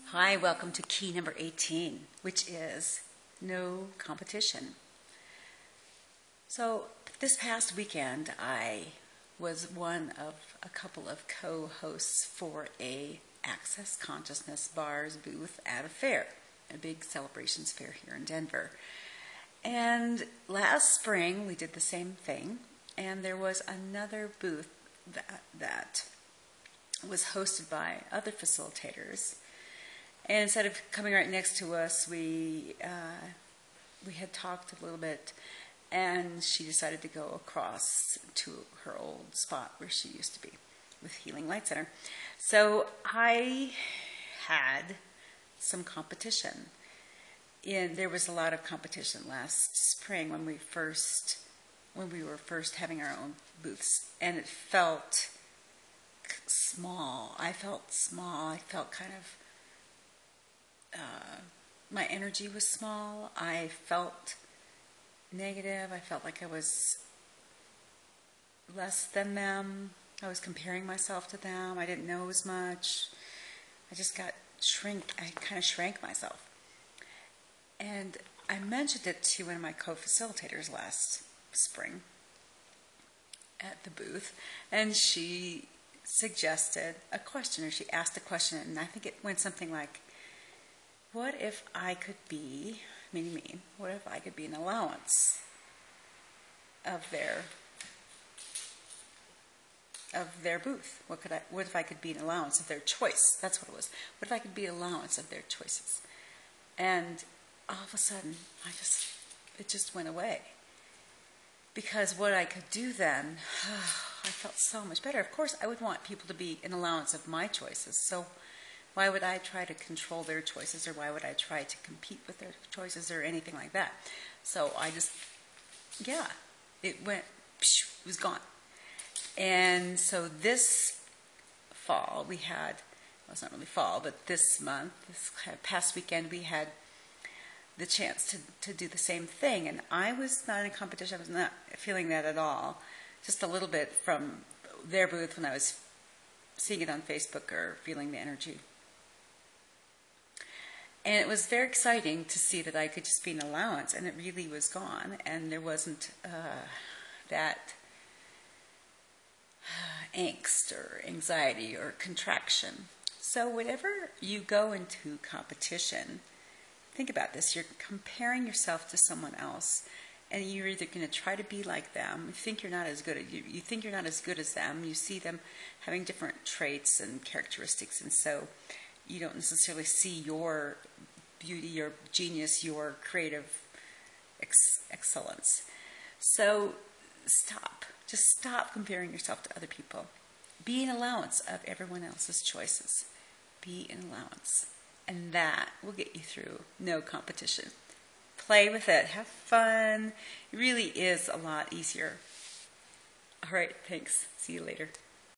Hi, welcome to key number 18, which is no competition. So this past weekend, I was one of a couple of co-hosts for a Access Consciousness Bars booth at a fair, a big celebrations fair here in Denver. And last spring, we did the same thing, and there was another booth that was hosted by other facilitators. And instead of coming right next to us, we had talked a little bit, and she decided to go across to her old spot where she used to be with Healing Light Center. So I had some competition. There was a lot of competition last spring when we were first having our own booths, and it felt small. I felt small. I felt kind of my energy was small. I felt negative. I felt like I was less than them. I was comparing myself to them. I didn't know as much. I kind of shrank myself. And I mentioned it to one of my co-facilitators last spring at the booth, and she suggested a question, or she asked a question, and I think it went something like, what if I could be, meaning me, what if I could be an allowance of their booth? What if I could be an allowance of their choice? That's what it was. What if I could be an allowance of their choices? And all of a sudden, it just went away. Because what I could do then, I felt so much better. Of course, I would want people to be an allowance of my choices. So why would I try to control their choices, or why would I try to compete with their choices, or anything like that? So it was gone. And so this fall it's not really fall, but this month, this past weekend, we had the chance to do the same thing. And I was not in competition. I was not feeling that at all. Just a little bit from their booth when I was seeing it on Facebook or feeling the energy. And it was very exciting to see that I could just be an allowance, and it really was gone, and there wasn't that angst or anxiety or contraction. So whenever you go into competition, think about this. You're comparing yourself to someone else, and you're either going to try to be like them. You think you're not as good as them. You see them having different traits and characteristics, and so you don't necessarily see your beauty, your genius, your creative excellence. So just stop comparing yourself to other people. Be an allowance of everyone else's choices. Be an allowance. And that will get you through no competition. Play with it. Have fun. It really is a lot easier. All right, thanks. See you later.